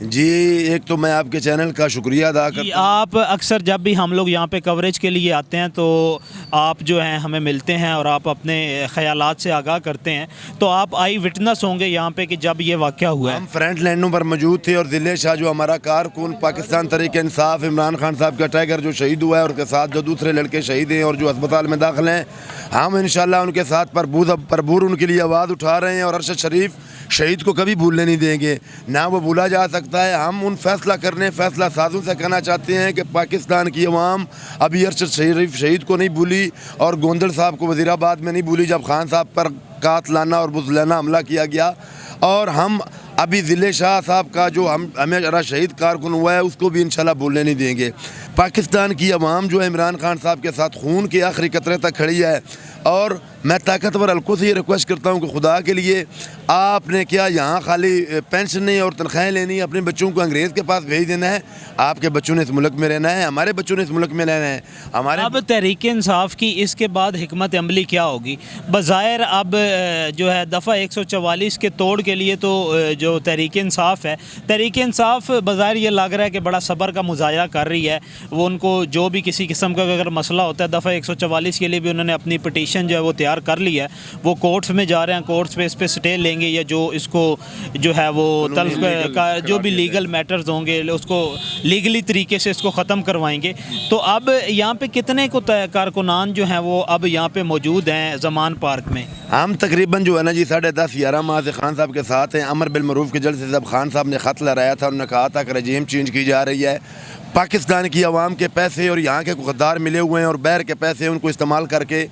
جی ایک تو میں آپ کے چینل کا شکریہ ادا کرتا ہوں. آپ اکثر جب بھی ہم لوگ یہاں پہ کوریج کے لیے آتے ہیں تو آپ جو ہیں ہمیں ملتے ہیں اور آپ اپنے خیالات سے آگاہ کرتے ہیں، تو آپ آئی وٹنس ہوں گے یہاں پہ کہ جب یہ واقعہ ہوا ہے. ہم فرنٹ لینڈوں پر موجود تھے اور ضلع شاہ جو ہمارا کارکن پاکستان تحریک انصاف عمران خان صاحب کا ٹائیگر جو شہید ہوا ہے اور کے ساتھ جو دوسرے لڑکے شہید ہیں اور جو اسپتال میں داخل ہیں، ہم انشاءاللہ ان کے ساتھ پربور ان کے لیے آواز اٹھا رہے ہیں اور ارشد شریف شہید کو کبھی بھولنے نہیں دیں گے، نہ وہ بھولا جا سکتا ہے. ہم ان فیصلہ سازوں سے کہنا چاہتے ہیں کہ پاکستان کی عوام ابھی ارشد شریف شہید کو نہیں بھولی اور گوندل صاحب کو وزیر آباد میں نہیں بھولی جب خان صاحب پر قاتلانہ اور بزدلانہ حملہ کیا گیا. اور ہم ابھی ضلع شاہ صاحب کا جو ہمیں شہید کارکن ہوا ہے اس کو بھی انشاءاللہ بھولنے نہیں دیں گے. پاکستان کی عوام جو عمران خان صاحب کے ساتھ خون کے آخری قطرے تک کھڑی ہے. اور میں طاقتور حلقوں سے یہ ریکویسٹ کرتا ہوں کہ خدا کے لیے آپ نے کیا یہاں خالی پینشنیں اور تنخواہیں لینی، اپنے بچوں کو انگریز کے پاس بھیج دینا ہے؟ آپ کے بچوں نے اس ملک میں رہنا ہے، ہمارے بچوں نے اس ملک میں رہنا ہے. اب تحریک انصاف کی اس کے بعد حکمت عملی کیا ہوگی؟ بظاہر اب جو ہے دفعہ 144 کے توڑ کے لیے تو جو تحریک انصاف ہے، تحریک انصاف بظاہر یہ لگ رہا ہے کہ بڑا صبر کا مظاہرہ کر رہی ہے. وہ ان کو جو بھی کسی قسم کا اگر مسئلہ ہوتا ہے، دفعہ 144 کے لیے بھی انہوں نے اپنی پٹیشن جو ہے وہ تیار کر لی ہے. وہ کورٹس میں جا رہے ہیں، کورٹس پہ اس پہ سٹے لیں گے یا جو اس کو جو ہے وہ طلب کا جو بھی لیگل میٹرز ہوں گے اس کو لیگلی طریقے سے اس کو ختم کروائیں گے. تو اب یہاں پہ کتنے کو کارکنان جو ہیں وہ اب یہاں پہ موجود ہیں زمان پارک میں؟ ہم تقریباً جو ہے نا جی 10.5-11 ماہ سے خان صاحب کے ساتھ ہیں. امر بالمعروف کے جلسے سے جب خان صاحب نے خط لہرایا تھا، انہوں نے کہا تھا کہ رجیم چینج کی جا رہی ہے، پاکستان کی عوام کے پیسے اور یہاں کے غدار ملے ہوئے ہیں اور باہر کے پیسے ان کو استعمال کر کے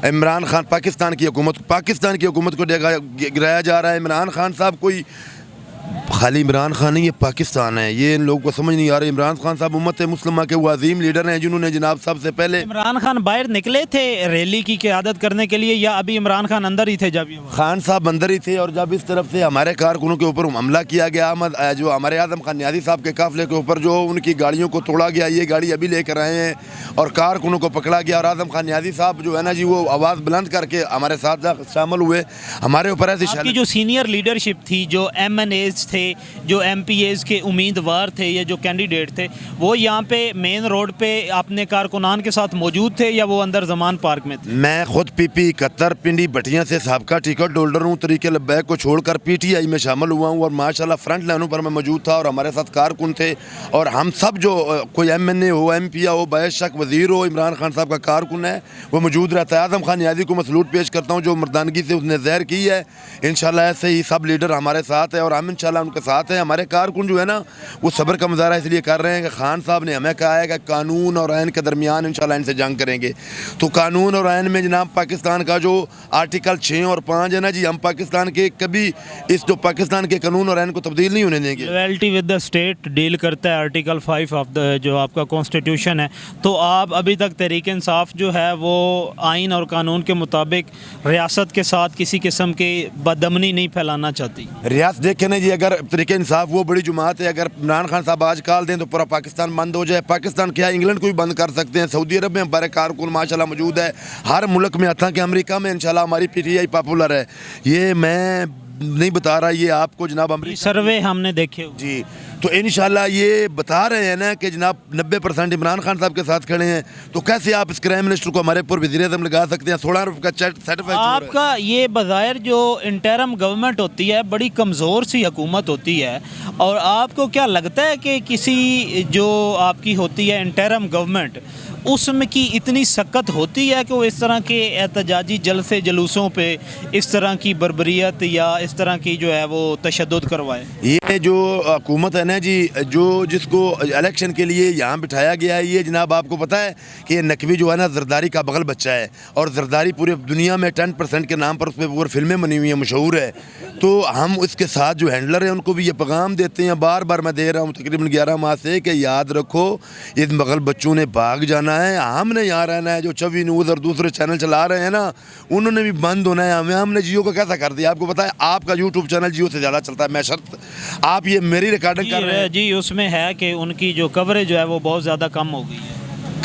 عمران خان پاکستان کی حکومت کو گرایا جا رہا ہے. عمران خان صاحب کوئی خالی عمران خان نہیں، یہ پاکستان ہے. یہ ان لوگوں کو سمجھ نہیں آ رہا. عمران خان صاحب امت مسلمہ کے وہ عظیم لیڈر ہیں جنہوں نے جناب سب سے پہلے عمران خان باہر نکلے تھے ریلی کی قیادت کرنے کے لیے یا ابھی عمران خان اندر ہی تھے؟ جب خان صاحب اندر ہی تھے اور جب اس طرف سے ہمارے کارکنوں کے اوپر حملہ کیا گیا، جو ہمارے اعظم خان نیازی صاحب کے قافلے کے اوپر جو ان کی گاڑیوں کو توڑا گیا، یہ گاڑی ابھی لے کر آئے ہیں اور کارکنوں کو پکڑا گیا. اور اعظم خان نیازی صاحب جو ہے نا جی وہ آواز بلند کر کے ہمارے ساتھ شامل ہوئے. ہمارے اوپر ایسی جو سینئر لیڈرشپ تھی، جو ایم این ایز تھے، جو ایم پی ایز کے امیدوار تھے یا جو کینڈیڈیٹ تھے، وہ یہاں پہ مین روڈ پہ اپنے کارکنان کے ساتھ موجود تھے یا وہ اندر زمان پارک میں تھے؟ میں خود پی پی 71 پنڈی بٹیاں سے سابقہ ٹکٹ ہولڈر ہوں. طریق لبیک کو چھوڑ کر پی ٹی آئی میں شامل ہوا ہوں اور ماشاءاللہ فرنٹ لائنوں پر میں موجود تھا اور ہمارے ساتھ کارکن تھے. اور ہم سب جو کوئی ایم این اے ہو، ایم پی ہو، باعث شک وزیر ہو، عمران خان صاحب کا کارکن ہے وہ موجود رہتا ہے. اعظم خان نیازی کو میں سلوٹ پیش کرتا ہوں جو مردانگی سے اس نے زہر کی ہے. انشاءاللہ ایسے ہی سب لیڈر ہمارے ساتھ ہیں اور ہم انشاءاللہ ان کے ساتھ ہیں. ہمارے کارکن جو ہے نا وہ صبر کا مظاہرہ اس لیے کر رہے ہیں کہ خان صاحب نے ہمیں کہا ہے کہ قانون اور آئین کے درمیان انشاءاللہ ان سے جنگ کریں گے. تو قانون اور آئین میں جناب پاکستان کا جو آرٹیکل 6 اور 5 ہے نا جی، ہم پاکستان کے کبھی اس جو پاکستان کے قانون اور آئین کو تبدیل نہیں ہونے دیں گے. لویلٹی ود دا اسٹیٹ ڈیل کرتا ہے آرٹیکل 5 آف دا جو آپ کا کانسٹیٹیوشن ہے. تو آپ ابھی تک تحریک انصاف جو ہے وہ آئین اور قانون کے مطابق ریاست کے ساتھ کسی قسم کی بدامنی نہیں پھیلانا چاہتی. ریاست دیکھیں نا جی، اگر تحریک انصاف وہ بڑی جماعت ہے، اگر عمران خان صاحب آج کال دیں تو پورا پاکستان بند ہو جائے. پاکستان کیا انگلینڈ کو بھی بند کر سکتے ہیں. سعودی عرب میں ہمارے کارکن ماشاءاللہ موجود ہے. ہر ملک میں آتا کہ امریکہ میں انشاءاللہ ہماری پی ٹی آئی پاپولر ہے. یہ میں نہیں بتا رہا، یہ آپ کو جناب امریکہ سروے ہم نے دیکھے جی. تو انشاءاللہ یہ بتا رہے ہیں نا کہ جناب 90% عمران خان صاحب کے ساتھ کھڑے ہیں. تو کیسے آپ اس کرائم منسٹر کو ہمارے اوپر وزیر اعظم لگا سکتے ہیں؟ 16 روپے کا سرٹیفائر. آپ کا یہ بظاہر جو انٹرم گورنمنٹ ہوتی ہے بڑی کمزور سی حکومت ہوتی ہے. اور آپ کو کیا لگتا ہے کہ کسی جو آپ کی ہوتی ہے انٹرم گورنمنٹ اس میں کی اتنی سخت ہوتی ہے کہ وہ اس طرح کے احتجاجی جلسے جلوسوں پہ اس طرح کی بربریت یا اس طرح کی جو ہے وہ تشدد کروائے؟ یہ جو حکومت ہے نا جی، جو جس کو الیکشن کے لیے یہاں بٹھایا گیا ہے، یہ جناب آپ کو پتہ ہے کہ یہ نقوی جو ہے نا زرداری کا بغل بچہ ہے اور زرداری پورے دنیا میں 10% کے نام پر اس پہ پورے فلمیں بنی ہوئی ہیں، مشہور ہے. تو ہم اس کے ساتھ جو ہینڈلر ہیں ان کو بھی یہ پیغام دیتے ہیں، بار بار میں دے رہا ہوں تقریباً 11 ماہ سے، کہ یاد رکھو اس بغل بچوں نے بھاگ جانا ہے، ہم نے یہاں رہنا ہے. جو چوی نیوز اور دوسرے چینل چلا رہے ہیں نا انہوں نے بھی بند ہونا ہے. ہم نے جیو کو کیسا کر دیا آپ کو پتہ ہے؟ آپ کا یوٹیوب چینل جیو سے زیادہ چلتا ہے. میں شرط آپ یہ میری ریکارڈنگ کر رہے ہیں جی، اس میں ہے کہ ان کی جو کوریج جو ہے وہ بہت زیادہ کم ہو گئی ہے.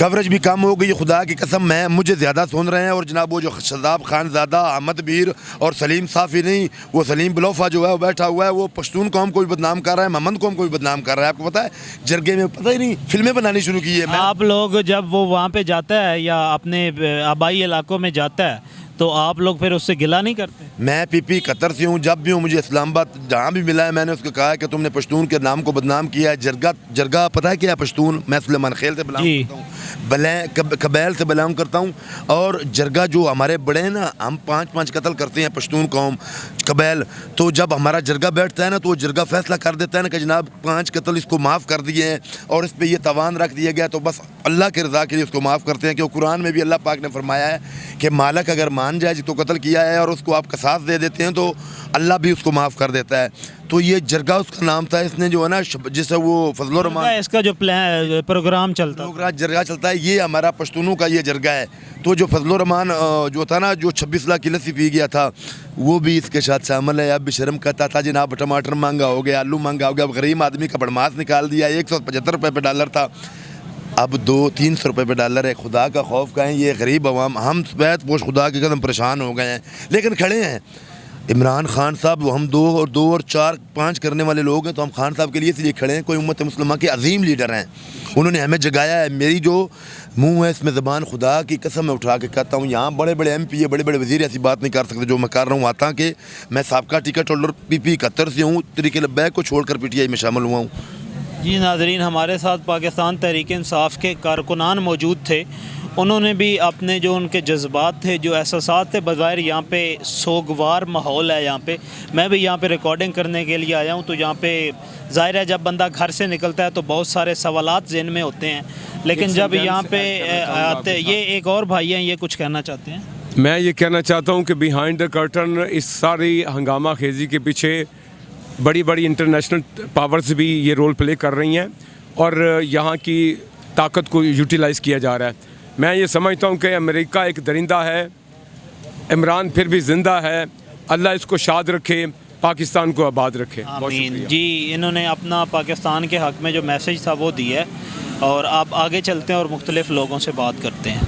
کورج بھی کم ہو گئی خدا کی قسم. میں مجھے زیادہ سن رہے ہیں اور جناب وہ جو شذاب خان زادہ احمد بیر اور سلیم صافی نہیں, وہ سلیم بلوفا جو ہے وہ بیٹھا ہوا ہے, وہ پشتون قوم کو بھی بدنام کر رہا ہے, محمد قوم کو بھی بدنام کر رہا ہے. آپ کو پتہ ہے جرگے میں پتہ ہی نہیں فلمیں بنانی شروع کی ہے. آپ لوگ جب وہ وہاں پہ جاتا ہے یا اپنے آبائی علاقوں میں جاتا ہے تو آپ لوگ پھر اس سے گلہ نہیں کرتے؟ میں پی قطر سے ہوں, جب بھی ہوں مجھے اسلام آباد جہاں بھی ملا ہے میں نے اس کو کہا ہے کہ تم نے پشتون کے نام کو بدنام کیا ہے. جرگہ پتہ ہے کیا ہے پشتون؟ میں سلیمان خیل سے بلانگ کرتا ہوں, قبیل سے بلانگ کرتا ہوں. اور جرگہ جو ہمارے بڑے ہیں نا, ہم 5 قتل کرتے ہیں پشتون قوم قبیل, تو جب ہمارا جرگہ بیٹھتا ہے نا تو وہ جرگہ فیصلہ کر دیتا ہے نا کہ جناب 5 قتل اس کو معاف کر دیے ہیں اور اس پہ یہ توان رکھ دیا گیا, تو بس اللہ کے رضا کے لیے اس کو معاف کرتے ہیں. کہ قرآن میں بھی اللہ پاک نے فرمایا ہے کہ مالک اگر مان جائے جی تو قتل کیا ہے اور اس کو آپ قصاص دے دیتے ہیں تو اللہ بھی اس کو معاف کر دیتا ہے. تو یہ جرگہ اس کا نام تھا. اس نے جو ہے نا جسے وہ فضل الرحمان اس کا جو پروگرام چلتا ہے جرگہ چلتا ہے, یہ ہمارا پشتونوں کا یہ جرگہ ہے. تو جو فضل الرحمان جو تھا نا, جو 26 لاکھ کی لسی پی گیا تھا, وہ بھی اس کے ساتھ شامل ہے. اب بھی شرم کرتا تھا جناب ٹماٹر مہنگا ہو گیا, آلو مہنگا ہو گیا, اب غریب آدمی کا بڑماس نکال دیا. 175 روپے پہ ڈالر تھا, اب 200-300 روپے پہ ڈالر ہے. خدا کا خوف کہیں یہ غریب عوام ہم سفید پوش خدا کے قدم پریشان ہو گئے ہیں, لیکن کھڑے ہیں. عمران خان صاحب, ہم 2 اور 4-5 کرنے والے لوگ ہیں, تو ہم خان صاحب کے لیے اس لیے کھڑے ہیں, کوئی امت مسلمہ کے عظیم لیڈر ہیں, انہوں نے ہمیں جگایا ہے. میری جو منہ ہے اس میں زبان خدا کی قسم میں اٹھا کے کہتا ہوں, یہاں بڑے بڑے ایم پی بڑے بڑے وزیر ایسی بات نہیں کر سکتے جو میں کر رہا ہوں. آتا کہ میں سابقہ ٹکٹ ہولڈر پی قطر سے ہوں, طریق لبیک کو چھوڑ کر پی ٹی آئی میں شامل ہوا ہوں. جی ناظرین, ہمارے ساتھ پاکستان تحریک انصاف کے کارکنان موجود تھے. انہوں نے بھی اپنے جو ان کے جذبات تھے, جو احساسات تھے, بظاہر یہاں پہ سوگوار ماحول ہے. یہاں پہ میں بھی یہاں پہ ریکارڈنگ کرنے کے لیے آیا ہوں, تو یہاں پہ ظاہر ہے جب بندہ گھر سے نکلتا ہے تو بہت سارے سوالات ذہن میں ہوتے ہیں, لیکن جب یہاں پہ آتے, یہ ایک اور بھائی ہیں, یہ کچھ کہنا چاہتے ہیں. میں یہ کہنا چاہتا ہوں کہ بیہائنڈ دا کرٹن اس ساری ہنگامہ خیزی کے پیچھے بڑی بڑی انٹرنیشنل پاورز بھی یہ رول پلے کر رہی ہیں اور یہاں کی طاقت کو یوٹیلائز کیا جا رہا ہے. میں یہ سمجھتا ہوں کہ امریکہ ایک درندہ ہے, عمران پھر بھی زندہ ہے. اللہ اس کو شاد رکھے, پاکستان کو آباد رکھے. آمین. جی, انہوں نے اپنا پاکستان کے حق میں جو میسج تھا وہ دیا ہے, اور آپ آگے چلتے ہیں اور مختلف لوگوں سے بات کرتے ہیں.